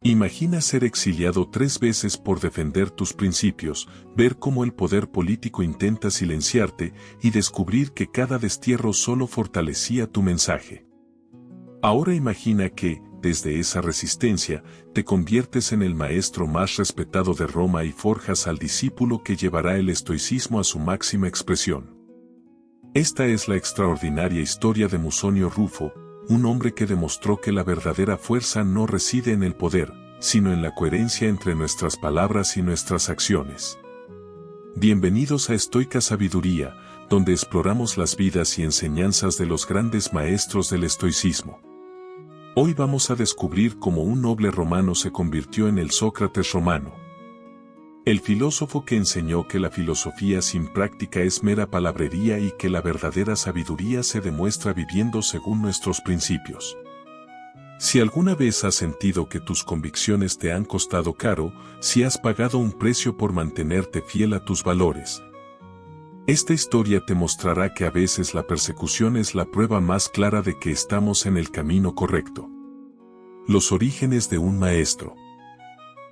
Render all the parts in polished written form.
Imagina ser exiliado 3 veces por defender tus principios, ver cómo el poder político intenta silenciarte y descubrir que cada destierro solo fortalecía tu mensaje. Ahora imagina que, desde esa resistencia, te conviertes en el maestro más respetado de Roma y forjas al discípulo que llevará el estoicismo a su máxima expresión. Esta es la extraordinaria historia de Musonio Rufo, un hombre que demostró que la verdadera fuerza no reside en el poder, sino en la coherencia entre nuestras palabras y nuestras acciones. Bienvenidos a Estoica Sabiduría, donde exploramos las vidas y enseñanzas de los grandes maestros del estoicismo. Hoy vamos a descubrir cómo un noble romano se convirtió en el Sócrates romano. El filósofo que enseñó que la filosofía sin práctica es mera palabrería y que la verdadera sabiduría se demuestra viviendo según nuestros principios. Si alguna vez has sentido que tus convicciones te han costado caro, si has pagado un precio por mantenerte fiel a tus valores, esta historia te mostrará que a veces la persecución es la prueba más clara de que estamos en el camino correcto. Los orígenes de un maestro.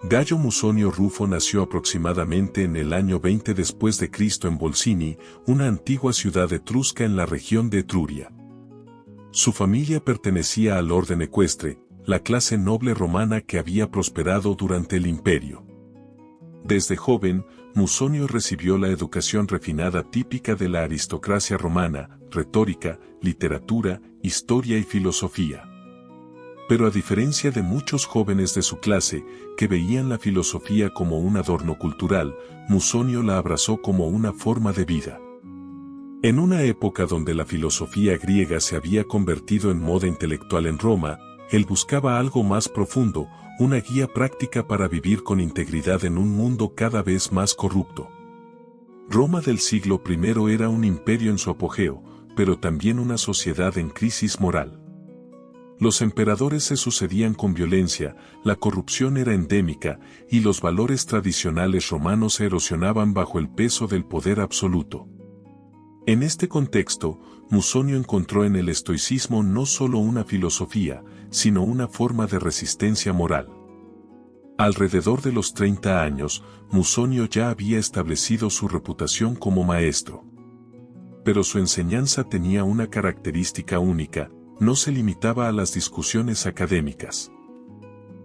Gayo Musonio Rufo nació aproximadamente en el año 20 después de Cristo en Volsini, una antigua ciudad etrusca en la región de Etruria. Su familia pertenecía al orden ecuestre, la clase noble romana que había prosperado durante el imperio. Desde joven, Musonio recibió la educación refinada típica de la aristocracia romana, retórica, literatura, historia y filosofía. Pero a diferencia de muchos jóvenes de su clase, que veían la filosofía como un adorno cultural, Musonio la abrazó como una forma de vida. En una época donde la filosofía griega se había convertido en moda intelectual en Roma, él buscaba algo más profundo, una guía práctica para vivir con integridad en un mundo cada vez más corrupto. Roma del siglo I era un imperio en su apogeo, pero también una sociedad en crisis moral. Los emperadores se sucedían con violencia, la corrupción era endémica, y los valores tradicionales romanos se erosionaban bajo el peso del poder absoluto. En este contexto, Musonio encontró en el estoicismo no solo una filosofía, sino una forma de resistencia moral. Alrededor de los 30 años, Musonio ya había establecido su reputación como maestro. Pero su enseñanza tenía una característica única, no se limitaba a las discusiones académicas.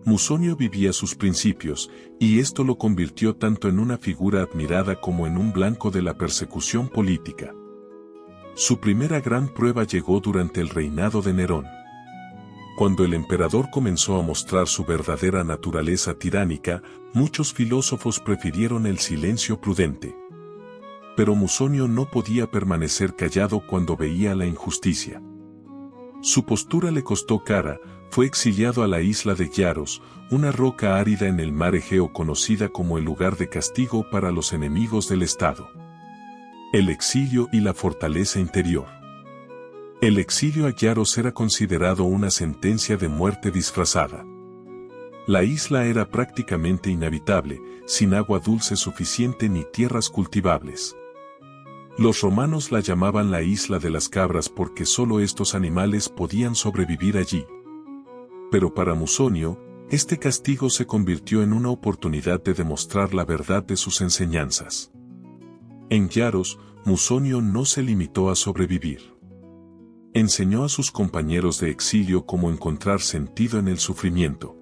Musonio vivía sus principios, y esto lo convirtió tanto en una figura admirada como en un blanco de la persecución política. Su primera gran prueba llegó durante el reinado de Nerón. Cuando el emperador comenzó a mostrar su verdadera naturaleza tiránica, muchos filósofos prefirieron el silencio prudente. Pero Musonio no podía permanecer callado cuando veía la injusticia. Su postura le costó cara, fue exiliado a la isla de Yaros, una roca árida en el mar Egeo conocida como el lugar de castigo para los enemigos del Estado. El exilio y la fortaleza interior. El exilio a Yaros era considerado una sentencia de muerte disfrazada. La isla era prácticamente inhabitable, sin agua dulce suficiente ni tierras cultivables. Los romanos la llamaban la isla de las cabras porque solo estos animales podían sobrevivir allí. Pero para Musonio, este castigo se convirtió en una oportunidad de demostrar la verdad de sus enseñanzas. En Yaros, Musonio no se limitó a sobrevivir. Enseñó a sus compañeros de exilio cómo encontrar sentido en el sufrimiento.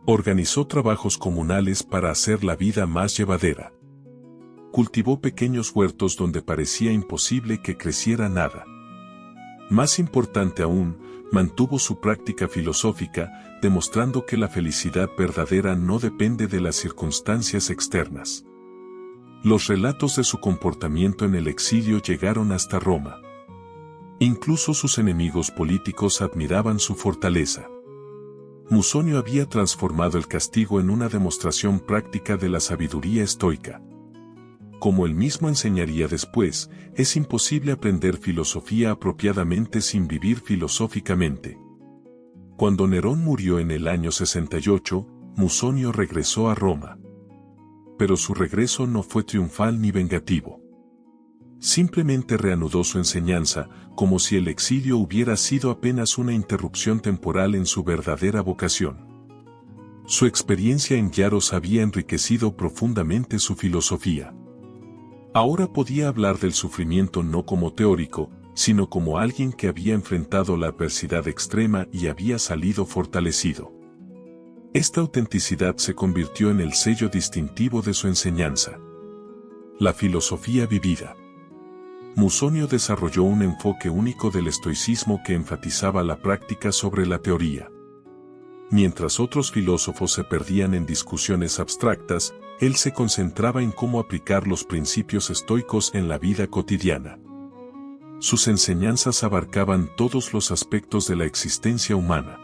Organizó trabajos comunales para hacer la vida más llevadera. Cultivó pequeños huertos donde parecía imposible que creciera nada. Más importante aún, mantuvo su práctica filosófica, demostrando que la felicidad verdadera no depende de las circunstancias externas. Los relatos de su comportamiento en el exilio llegaron hasta Roma. Incluso sus enemigos políticos admiraban su fortaleza. Musonio había transformado el castigo en una demostración práctica de la sabiduría estoica. Como él mismo enseñaría después, es imposible aprender filosofía apropiadamente sin vivir filosóficamente. Cuando Nerón murió en el año 68, Musonio regresó a Roma. Pero su regreso no fue triunfal ni vengativo. Simplemente reanudó su enseñanza, como si el exilio hubiera sido apenas una interrupción temporal en su verdadera vocación. Su experiencia en Yaros había enriquecido profundamente su filosofía. Ahora podía hablar del sufrimiento no como teórico, sino como alguien que había enfrentado la adversidad extrema y había salido fortalecido. Esta autenticidad se convirtió en el sello distintivo de su enseñanza. La filosofía vivida. Musonio desarrolló un enfoque único del estoicismo que enfatizaba la práctica sobre la teoría. Mientras otros filósofos se perdían en discusiones abstractas, él se concentraba en cómo aplicar los principios estoicos en la vida cotidiana. Sus enseñanzas abarcaban todos los aspectos de la existencia humana.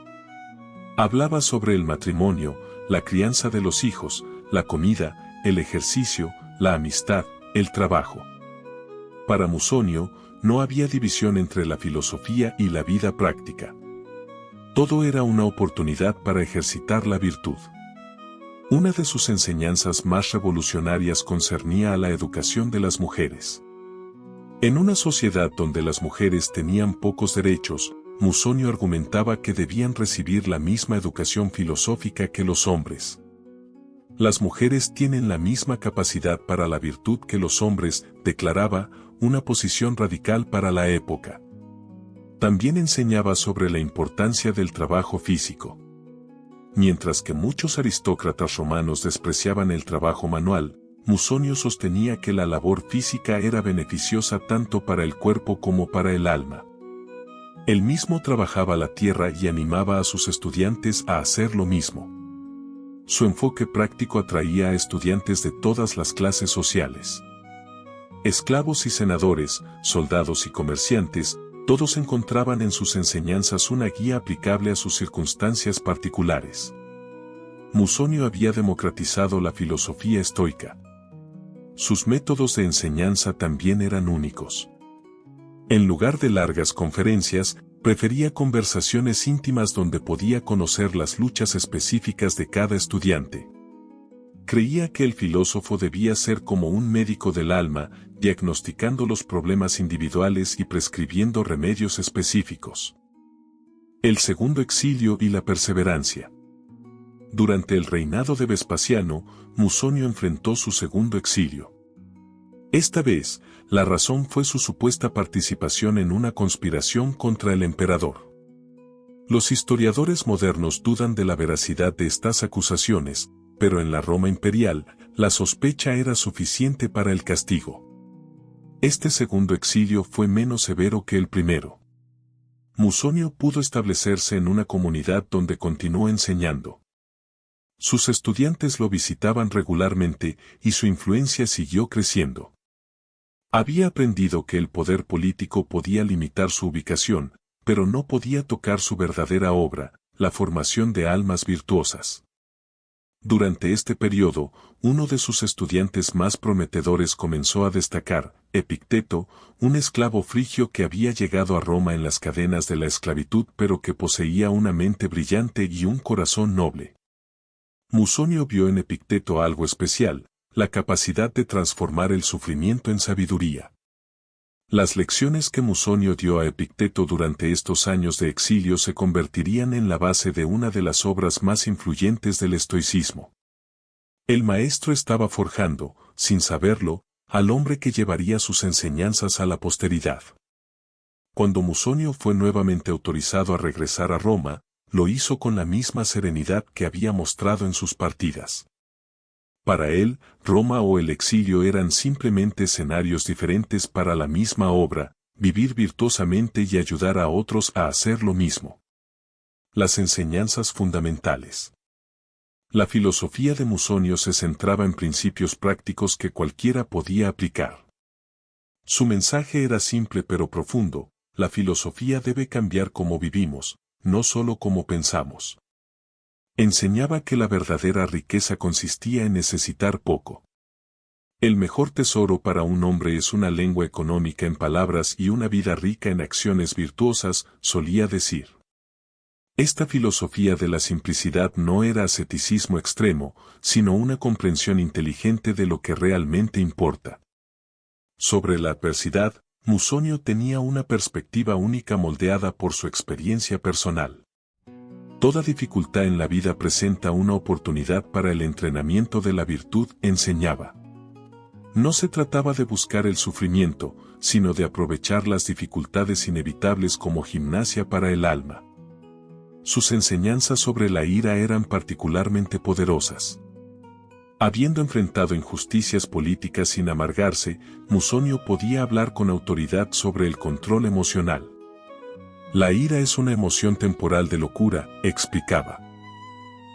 Hablaba sobre el matrimonio, la crianza de los hijos, la comida, el ejercicio, la amistad, el trabajo. Para Musonio, no había división entre la filosofía y la vida práctica. Todo era una oportunidad para ejercitar la virtud. Una de sus enseñanzas más revolucionarias concernía a la educación de las mujeres. En una sociedad donde las mujeres tenían pocos derechos, Musonio argumentaba que debían recibir la misma educación filosófica que los hombres. Las mujeres tienen la misma capacidad para la virtud que los hombres, declaraba, una posición radical para la época. También enseñaba sobre la importancia del trabajo físico. Mientras que muchos aristócratas romanos despreciaban el trabajo manual, Musonio sostenía que la labor física era beneficiosa tanto para el cuerpo como para el alma. Él mismo trabajaba la tierra y animaba a sus estudiantes a hacer lo mismo. Su enfoque práctico atraía a estudiantes de todas las clases sociales. Esclavos y senadores, soldados y comerciantes, todos encontraban en sus enseñanzas una guía aplicable a sus circunstancias particulares. Musonio había democratizado la filosofía estoica. Sus métodos de enseñanza también eran únicos. En lugar de largas conferencias, prefería conversaciones íntimas donde podía conocer las luchas específicas de cada estudiante. Creía que el filósofo debía ser como un médico del alma, diagnosticando los problemas individuales y prescribiendo remedios específicos. El segundo exilio y la perseverancia. Durante el reinado de Vespasiano, Musonio enfrentó su segundo exilio. Esta vez, la razón fue su supuesta participación en una conspiración contra el emperador. Los historiadores modernos dudan de la veracidad de estas acusaciones, pero en la Roma imperial, la sospecha era suficiente para el castigo. Este segundo exilio fue menos severo que el primero. Musonio pudo establecerse en una comunidad donde continuó enseñando. Sus estudiantes lo visitaban regularmente y su influencia siguió creciendo. Había aprendido que el poder político podía limitar su ubicación, pero no podía tocar su verdadera obra, la formación de almas virtuosas. Durante este periodo, uno de sus estudiantes más prometedores comenzó a destacar, Epicteto, un esclavo frigio que había llegado a Roma en las cadenas de la esclavitud pero que poseía una mente brillante y un corazón noble. Musonio vio en Epicteto algo especial, la capacidad de transformar el sufrimiento en sabiduría. Las lecciones que Musonio dio a Epicteto durante estos años de exilio se convertirían en la base de una de las obras más influyentes del estoicismo. El maestro estaba forjando, sin saberlo, al hombre que llevaría sus enseñanzas a la posteridad. Cuando Musonio fue nuevamente autorizado a regresar a Roma, lo hizo con la misma serenidad que había mostrado en sus partidas. Para él, Roma o el exilio eran simplemente escenarios diferentes para la misma obra, vivir virtuosamente y ayudar a otros a hacer lo mismo. Las enseñanzas fundamentales. La filosofía de Musonio se centraba en principios prácticos que cualquiera podía aplicar. Su mensaje era simple pero profundo: la filosofía debe cambiar cómo vivimos, no solo cómo pensamos. Enseñaba que la verdadera riqueza consistía en necesitar poco. El mejor tesoro para un hombre es una lengua económica en palabras y una vida rica en acciones virtuosas, solía decir. Esta filosofía de la simplicidad no era asceticismo extremo, sino una comprensión inteligente de lo que realmente importa. Sobre la adversidad, Musonio tenía una perspectiva única moldeada por su experiencia personal. Toda dificultad en la vida presenta una oportunidad para el entrenamiento de la virtud, enseñaba. No se trataba de buscar el sufrimiento, sino de aprovechar las dificultades inevitables como gimnasia para el alma. Sus enseñanzas sobre la ira eran particularmente poderosas. Habiendo enfrentado injusticias políticas sin amargarse, Musonio podía hablar con autoridad sobre el control emocional. La ira es una emoción temporal de locura, explicaba.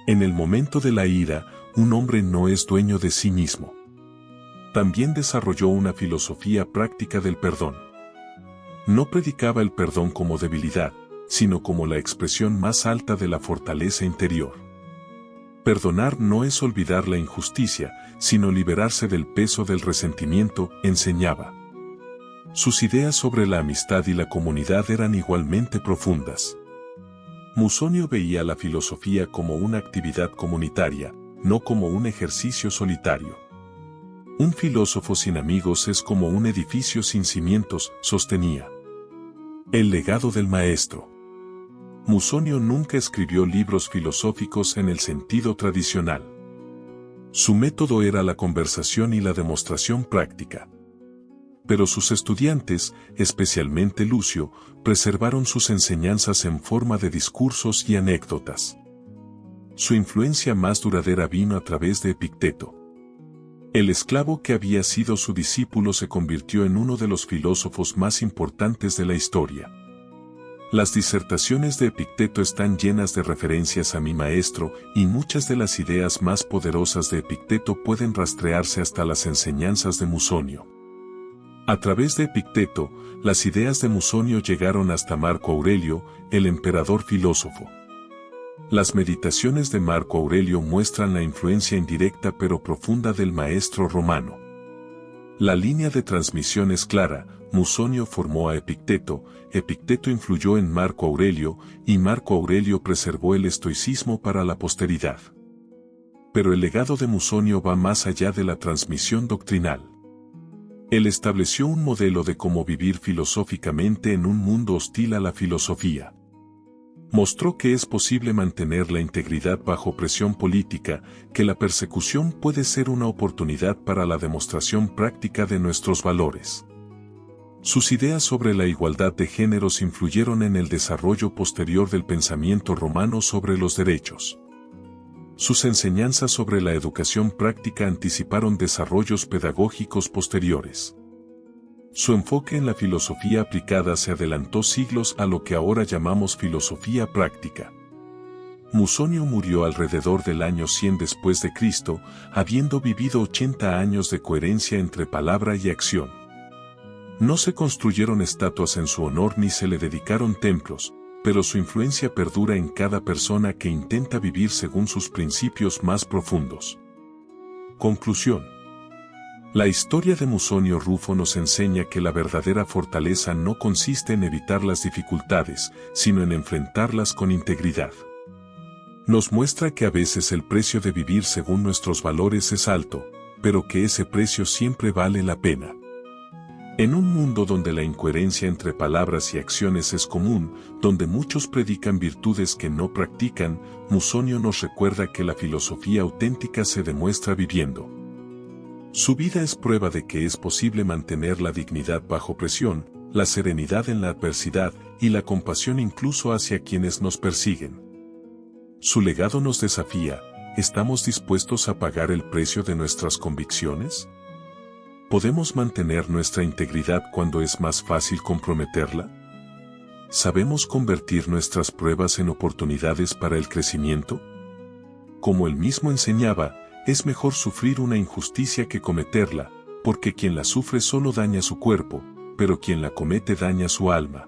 En el momento de la ira, un hombre no es dueño de sí mismo. También desarrolló una filosofía práctica del perdón. No predicaba el perdón como debilidad, sino como la expresión más alta de la fortaleza interior. Perdonar no es olvidar la injusticia, sino liberarse del peso del resentimiento, enseñaba. Sus ideas sobre la amistad y la comunidad eran igualmente profundas. Musonio veía la filosofía como una actividad comunitaria, no como un ejercicio solitario. Un filósofo sin amigos es como un edificio sin cimientos, sostenía. El legado del maestro. Musonio nunca escribió libros filosóficos en el sentido tradicional. Su método era la conversación y la demostración práctica. Pero sus estudiantes, especialmente Lucio, preservaron sus enseñanzas en forma de discursos y anécdotas. Su influencia más duradera vino a través de Epicteto. El esclavo que había sido su discípulo se convirtió en uno de los filósofos más importantes de la historia. Las disertaciones de Epicteto están llenas de referencias a mi maestro, y muchas de las ideas más poderosas de Epicteto pueden rastrearse hasta las enseñanzas de Musonio. A través de Epicteto, las ideas de Musonio llegaron hasta Marco Aurelio, el emperador filósofo. Las meditaciones de Marco Aurelio muestran la influencia indirecta pero profunda del maestro romano. La línea de transmisión es clara. Musonio formó a Epicteto, Epicteto influyó en Marco Aurelio, y Marco Aurelio preservó el estoicismo para la posteridad. Pero el legado de Musonio va más allá de la transmisión doctrinal. Él estableció un modelo de cómo vivir filosóficamente en un mundo hostil a la filosofía. Mostró que es posible mantener la integridad bajo presión política, que la persecución puede ser una oportunidad para la demostración práctica de nuestros valores. Sus ideas sobre la igualdad de géneros influyeron en el desarrollo posterior del pensamiento romano sobre los derechos. Sus enseñanzas sobre la educación práctica anticiparon desarrollos pedagógicos posteriores. Su enfoque en la filosofía aplicada se adelantó siglos a lo que ahora llamamos filosofía práctica. Musonio murió alrededor del año 100 después de Cristo, habiendo vivido 80 años de coherencia entre palabra y acción. No se construyeron estatuas en su honor ni se le dedicaron templos, pero su influencia perdura en cada persona que intenta vivir según sus principios más profundos. Conclusión. La historia de Musonio Rufo nos enseña que la verdadera fortaleza no consiste en evitar las dificultades, sino en enfrentarlas con integridad. Nos muestra que a veces el precio de vivir según nuestros valores es alto, pero que ese precio siempre vale la pena. En un mundo donde la incoherencia entre palabras y acciones es común, donde muchos predican virtudes que no practican, Musonio nos recuerda que la filosofía auténtica se demuestra viviendo. Su vida es prueba de que es posible mantener la dignidad bajo presión, la serenidad en la adversidad y la compasión incluso hacia quienes nos persiguen. Su legado nos desafía. ¿Estamos dispuestos a pagar el precio de nuestras convicciones? ¿Podemos mantener nuestra integridad cuando es más fácil comprometerla? ¿Sabemos convertir nuestras pruebas en oportunidades para el crecimiento? Como él mismo enseñaba, es mejor sufrir una injusticia que cometerla, porque quien la sufre solo daña su cuerpo, pero quien la comete daña su alma.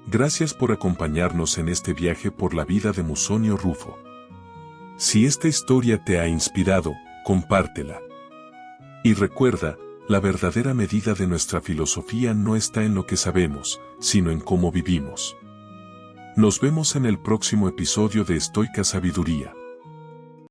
Gracias por acompañarnos en este viaje por la vida de Musonio Rufo. Si esta historia te ha inspirado, compártela. Y recuerda, la verdadera medida de nuestra filosofía no está en lo que sabemos, sino en cómo vivimos. Nos vemos en el próximo episodio de Estoica Sabiduría.